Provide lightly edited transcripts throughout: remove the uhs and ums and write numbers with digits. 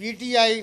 PTI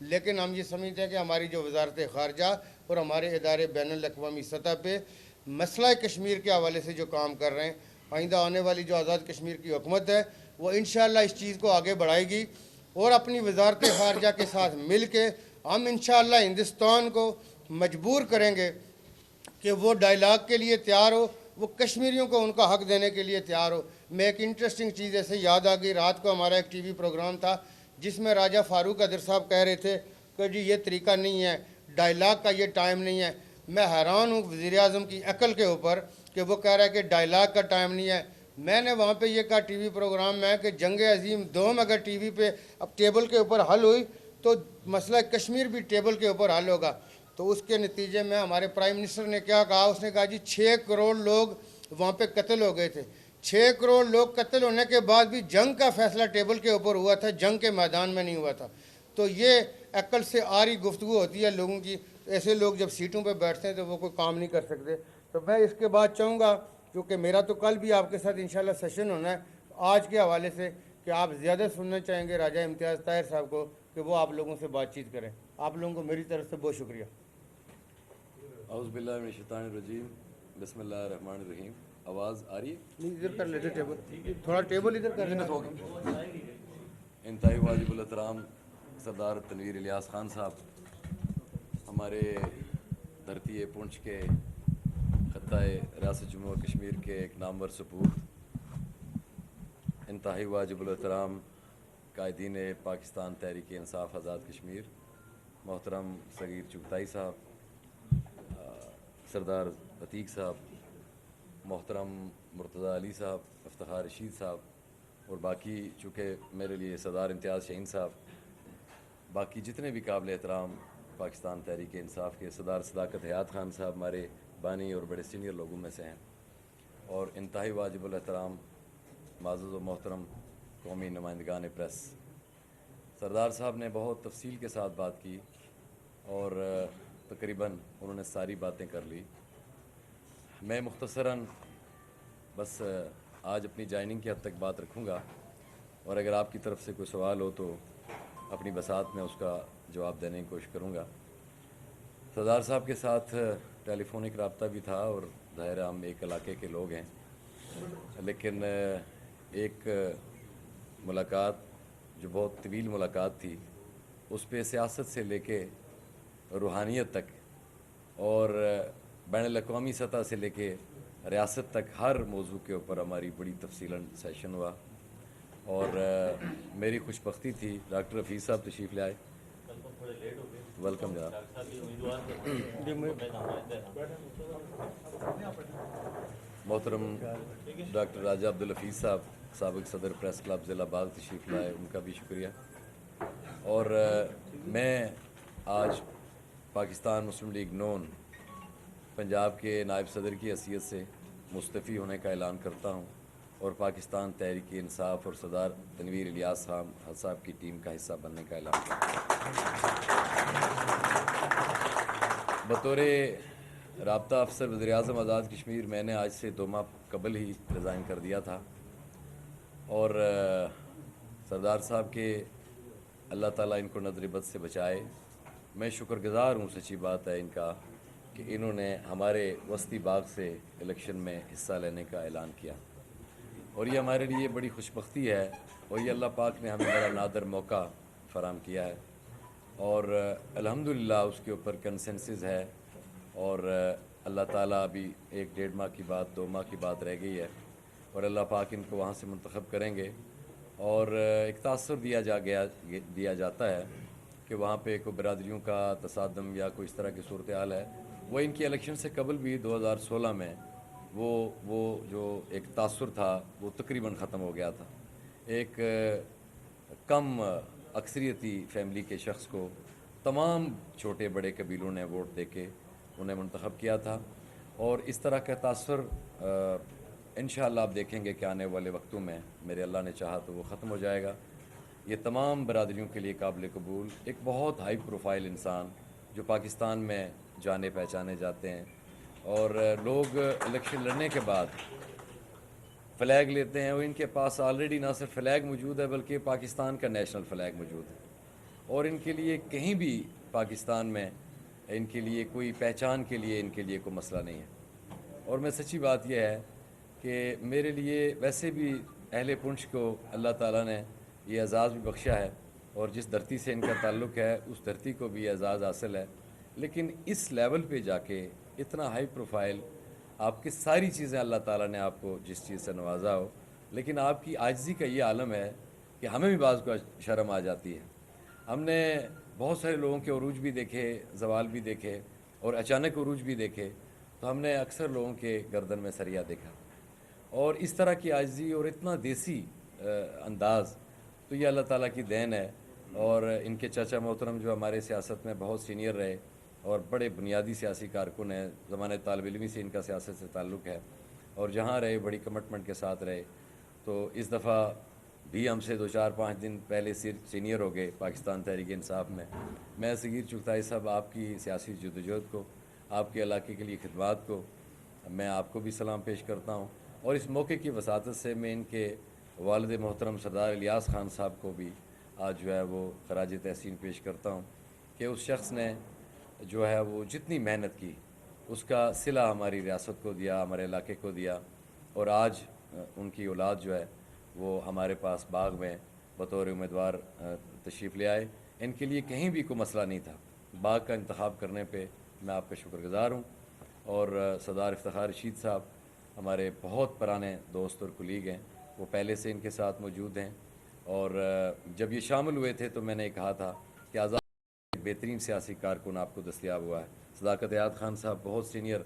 لیکن ہم یہ سمجھتے ہیں کہ ہماری جو وزارت خارجہ اور ہمارے ادارے بین الاقوامی سطح پہ مسئلہ کشمیر کے حوالے سے جو کام کر رہے ہیں، آئندہ آنے والی جو آزاد کشمیر کی حکومت ہے وہ انشاءاللہ اس چیز کو آگے بڑھائے گی، اور اپنی وزارت خارجہ کے ساتھ مل کے ہم انشاءاللہ ہندوستان کو مجبور کریں گے کہ وہ ڈائلاگ کے لیے تیار ہو، وہ کشمیریوں کو ان کا حق دینے کے لیے تیار ہو۔ میں ایک انٹرسٹنگ چیز ایسے یاد آ گئی، رات کو ہمارا ایک ٹی وی پروگرام تھا جس میں راجہ فاروق قادر صاحب کہہ رہے تھے کہ جی یہ طریقہ نہیں ہے، ڈائلاگ کا یہ ٹائم نہیں ہے۔ میں حیران ہوں وزیر اعظم کی عقل کے اوپر کہ وہ کہہ رہا ہے کہ ڈائلاگ کا ٹائم نہیں ہے۔ میں نے وہاں پہ یہ کہا ٹی وی پروگرام میں کہ جنگ عظیم دوم اگر ٹی وی پہ اب ٹیبل کے اوپر حل ہوئی تو مسئلہ کشمیر بھی ٹیبل کے اوپر حل ہوگا۔ تو اس کے نتیجے میں ہمارے پرائم منسٹر نے کیا کہا، اس نے کہا جی 6 کروڑ لوگ وہاں پہ قتل ہو گئے تھے، 6 کروڑ لوگ قتل ہونے کے بعد بھی جنگ کا فیصلہ ٹیبل کے اوپر ہوا تھا، جنگ کے میدان میں نہیں ہوا تھا۔ تو یہ عقل سے آری گفتگو ہوتی ہے لوگوں کی، ایسے لوگ جب سیٹوں پہ بیٹھتے ہیں تو وہ کوئی کام نہیں کر سکتے۔ تو میں اس کے بعد چاہوں گا، کیونکہ میرا تو کل بھی آپ کے ساتھ انشاءاللہ سیشن ہونا ہے آج کے حوالے سے، کہ آپ زیادہ سننا چاہیں گے راجہ امتیاز طاہر صاحب کو کہ وہ آپ لوگوں سے بات چیت کریں۔ آپ لوگوں کو میری طرف سے بہت شکریہ۔ اعوذ باللہ من الشیطان الرجیم، بسم اللہ الرحمن الرحیم۔ آواز آ رہی ہے؟ نہیں ادھر کر لیتے ٹیبل، تھوڑا ٹیبل ادھر کر لینا۔ انتہائی واجب الاحترام سردار تنویر الیاس خان صاحب، ہمارے دھرتی پونچھ کے خطہ ریاست جموں و کشمیر کے ایک نامور سپوت، انتہائی واجب الاحترام قائدین پاکستان تحریک انصاف آزاد کشمیر، محترم صغیر چغتائی صاحب، سردار عتیق صاحب، محترم مرتضیٰ علی صاحب، افتخار رشید صاحب، اور باقی چونکہ میرے لیے سردار امتیاز شہین صاحب، باقی جتنے بھی قابل احترام پاکستان تحریک انصاف کے سردار صداقت حیات خان صاحب ہمارے بانی اور بڑے سینئر لوگوں میں سے ہیں، اور انتہائی واجب الاحترام معزز و محترم قومی نمائندگان پریس۔ سردار صاحب نے بہت تفصیل کے ساتھ بات کی اور تقریباً انہوں نے ساری باتیں کر لی۔ میں مختصراً بس آج اپنی جوائننگ کی حد تک بات رکھوں گا، اور اگر آپ کی طرف سے کوئی سوال ہو تو اپنی بساط میں اس کا جواب دینے کی کوشش کروں گا۔ سردار صاحب کے ساتھ ٹیلی فونک رابطہ بھی تھا، اور ظاہر ہم ایک علاقے کے لوگ ہیں، لیکن ایک ملاقات جو بہت طویل ملاقات تھی، اس پہ سیاست سے لے کے روحانیت تک اور بین الاقوامی سطح سے لے کے ریاست تک ہر موضوع کے اوپر ہماری بڑی تفصیلاً سیشن ہوا، اور میری خوش بختی تھی ڈاکٹر حفیظ صاحب تشریف لے آئے۔ ویلکم جناب۔ محترم ڈاکٹر راجہ عبدالحفیظ صاحب، سابق صدر پریس کلب ضلع باغ تشریف لائے، ان کا بھی شکریہ۔ اور میں آج پاکستان مسلم لیگ نون پنجاب کے نائب صدر کی حیثیت سے مستعفی ہونے کا اعلان کرتا ہوں، اور پاکستان تحریک انصاف اور سردار تنویر الیاس خان صاحب کی ٹیم کا حصہ بننے کا اعلان کرتا ہوں۔ بطور رابطہ افسر وزیر اعظم آزاد کشمیر میں نے آج سے 2 ماہ قبل ہی ریزائن کر دیا تھا، اور سردار صاحب کے اللہ تعالیٰ ان کو نظر بد سے بچائے۔ میں شکر گزار ہوں، سچی بات ہے ان کا، کہ انہوں نے ہمارے وسطی باغ سے الیکشن میں حصہ لینے کا اعلان کیا، اور یہ ہمارے لیے بڑی خوش بختی ہے، اور یہ اللہ پاک نے ہمیں بڑا نادر موقع فراہم کیا ہے، اور الحمدللہ اس کے اوپر کنسنسس ہے، اور اللہ تعالیٰ ابھی 1-1.5 ماہ کی بات 2 ماہ کی بات رہ گئی ہے، اور اللہ پاک ان کو وہاں سے منتخب کریں گے، اور ایک تاثر دیا جاتا ہے کہ وہاں پہ کوئی برادریوں کا تصادم یا کوئی اس طرح کی صورتحال ہے۔ وہ ان کی الیکشن سے قبل بھی 2016 میں وہ جو ایک تاثر تھا وہ تقریباً ختم ہو گیا تھا۔ ایک کم اکثریتی فیملی کے شخص کو تمام چھوٹے بڑے قبیلوں نے ووٹ دے کے انہیں منتخب کیا تھا، اور اس طرح کا تاثر انشاءاللہ آپ دیکھیں گے کہ آنے والے وقتوں میں میرے اللہ نے چاہا تو وہ ختم ہو جائے گا۔ یہ تمام برادریوں کے لیے قابل قبول ایک بہت ہائی پروفائل انسان جو پاکستان میں جانے پہچانے جاتے ہیں، اور لوگ الیکشن لڑنے کے بعد فلیگ لیتے ہیں، اور ان کے پاس آلریڈی نہ صرف فلیگ موجود ہے بلکہ پاکستان کا نیشنل فلیگ موجود ہے، اور ان کے لیے کہیں بھی پاکستان میں ان کے لیے کوئی پہچان کے لیے ان کے لیے کوئی مسئلہ نہیں ہے۔ اور میں سچی بات یہ ہے کہ میرے لیے ویسے بھی اہل پنچ کو اللہ تعالیٰ نے یہ اعزاز بھی بخشا ہے، اور جس دھرتی سے ان کا تعلق ہے اس دھرتی کو بھی یہ اعزاز حاصل ہے، لیکن اس لیول پہ جا کے اتنا ہائی پروفائل، آپ کی ساری چیزیں اللہ تعالیٰ نے آپ کو جس چیز سے نوازا ہو، لیکن آپ کی عاجزی کا یہ عالم ہے کہ ہمیں بھی بعض کو شرم آ جاتی ہے۔ ہم نے بہت سارے لوگوں کے عروج بھی دیکھے، زوال بھی دیکھے، اور اچانک عروج بھی دیکھے، تو ہم نے اکثر لوگوں کے گردن میں سریا دیکھا، اور اس طرح کی عاجزی اور اتنا دیسی انداز تو یہ اللہ تعالیٰ کی دین ہے۔ اور ان کے چاچا محترم جو ہمارے سیاست میں بہت سینئر رہے اور بڑے بنیادی سیاسی کارکن ہیں، زمانہ طالب علمی سے ان کا سیاست سے تعلق ہے، اور جہاں رہے بڑی کمٹمنٹ کے ساتھ رہے، تو اس دفعہ بھی ہم سے 2-4-5 دن پہلے سینئر ہو گئے پاکستان تحریک انصاف میں۔ میں صغیر چغتائی صاحب آپ کی سیاسی جدوجہد کو، آپ کے علاقے کے لیے خدمات کو میں آپ کو بھی سلام پیش کرتا ہوں، اور اس موقع کی وساطت سے میں ان کے والد محترم سردار الیاس خان صاحب کو بھی آج جو ہے وہ خراج تحسین پیش کرتا ہوں کہ اس شخص نے جو ہے وہ جتنی محنت کی اس کا صلہ ہماری ریاست کو دیا، ہمارے علاقے کو دیا، اور آج ان کی اولاد جو ہے وہ ہمارے پاس باغ میں بطور امیدوار تشریف لے آئے۔ ان کے لیے کہیں بھی کوئی مسئلہ نہیں تھا، باغ کا انتخاب کرنے پہ میں آپ کا شکر گزار ہوں۔ اور سردار افتخار رشید صاحب ہمارے بہت پرانے دوست اور کلیگ ہیں، وہ پہلے سے ان کے ساتھ موجود ہیں، اور جب یہ شامل ہوئے تھے تو میں نے کہا تھا کہ آزاد ایک بہترین سیاسی کارکن آپ کو دستیاب ہوا ہے۔ صداقت حیات خان صاحب بہت سینئر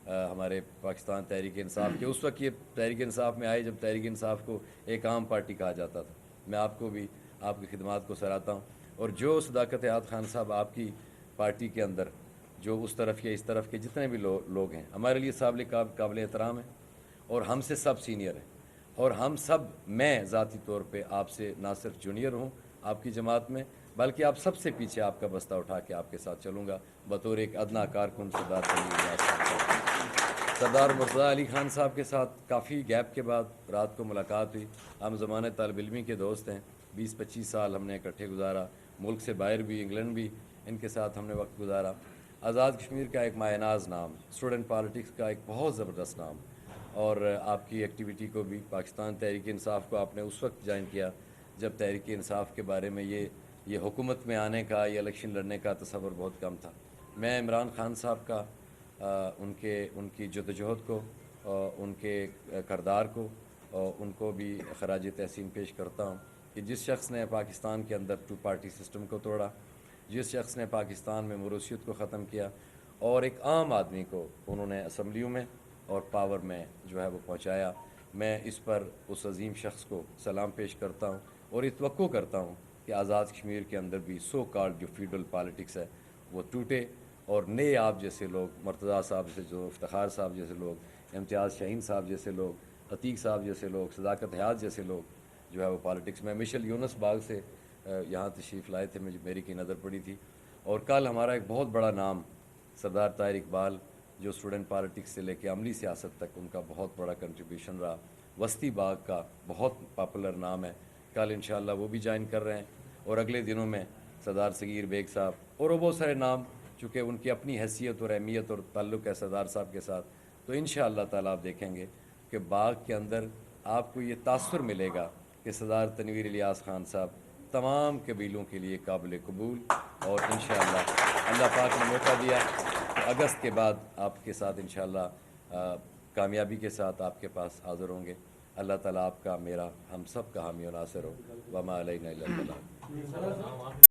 ہمارے پاکستان تحریک انصاف کے، اس وقت یہ تحریک انصاف میں آئے جب تحریک انصاف کو ایک عام پارٹی کہا جاتا تھا۔ میں آپ کو بھی آپ کی خدمات کو سراہتا ہوں، اور جو صداقت حیات خان صاحب آپ کی پارٹی کے اندر جو اس طرف یا اس طرف کے جتنے بھی لوگ ہیں ہمارے لیے قابل احترام ہیں، اور ہم سے سب سینئر ہیں، اور ہم سب، میں ذاتی طور پہ آپ سے نہ صرف جونیئر ہوں آپ کی جماعت میں، بلکہ آپ سب سے پیچھے آپ کا بستہ اٹھا کے آپ کے ساتھ چلوں گا بطور ایک ادنا کارکن سردار مرتضیٰ علی خان صاحب کے ساتھ کافی گیپ کے بعد رات کو ملاقات ہوئی۔ ہم زمانہ طالب علمی کے دوست ہیں، 20-25 سال ہم نے اکٹھے گزارا، ملک سے باہر بھی، انگلینڈ بھی ان کے ساتھ ہم نے وقت گزارا۔ آزاد کشمیر کا ایک مایہ ناز نام، اسٹوڈنٹ پالیٹکس کا ایک بہت زبردست نام، اور آپ کی ایکٹیویٹی کو بھی، پاکستان تحریک انصاف کو آپ نے اس وقت جوائن کیا جب تحریک انصاف کے بارے میں یہ حکومت میں آنے کا، یہ الیکشن لڑنے کا تصور بہت کم تھا۔ میں عمران خان صاحب کا ان کی جدوجہد کو، ان کے کردار کو، ان کو بھی خراج تحسین پیش کرتا ہوں کہ جس شخص نے پاکستان کے اندر 2 پارٹی سسٹم کو توڑا، جس شخص نے پاکستان میں موروثیت کو ختم کیا، اور ایک عام آدمی کو انہوں نے اسمبلیوں میں اور پاور میں جو ہے وہ پہنچایا، میں اس پر اس عظیم شخص کو سلام پیش کرتا ہوں، اور یہ توقع کرتا ہوں کہ آزاد کشمیر کے اندر بھی سو کالڈ جو فیوڈل پالیٹکس ہے وہ ٹوٹے، اور نئے آپ جیسے لوگ، مرتضیٰ صاحب جیسے جو، افتخار صاحب جیسے لوگ، امتیاز شاہین صاحب جیسے لوگ، عتیق صاحب جیسے لوگ، صداقت حیات جیسے لوگ جو ہے وہ پالیٹکس میں، مشل یونس باغ سے یہاں تشریف لائے تھے، میری کی نظر پڑی تھی۔ اور کل ہمارا ایک بہت بڑا نام سردار طاہر اقبال، جو اسٹوڈنٹ پالیٹکس سے لے کے عملی سیاست تک ان کا بہت بڑا کنٹریبیوشن رہا، وسطی باغ کا بہت پاپولر نام ہے، کل انشاءاللہ وہ بھی جوائن کر رہے ہیں، اور اگلے دنوں میں سردار صغیر بیگ صاحب، اور وہ بہت سارے نام، چونکہ ان کی اپنی حیثیت اور اہمیت اور تعلق ہے سردار صاحب کے ساتھ، تو انشاءاللہ تعالیٰ آپ دیکھیں گے کہ باغ کے اندر آپ کو یہ تاثر ملے گا کہ سردار تنویر الیاس خان صاحب تمام قبیلوں کے لیے قابل قبول، اور انشاءاللہ اللہ پاک نے موقع دیا کہ اگست کے بعد آپ کے ساتھ انشاءاللہ کامیابی کے ساتھ آپ کے پاس حاضر ہوں گے۔ اللہ تعالیٰ آپ کا، میرا، ہم سب کا حامی و ناصر ہو، وما علینا الا البلاغ۔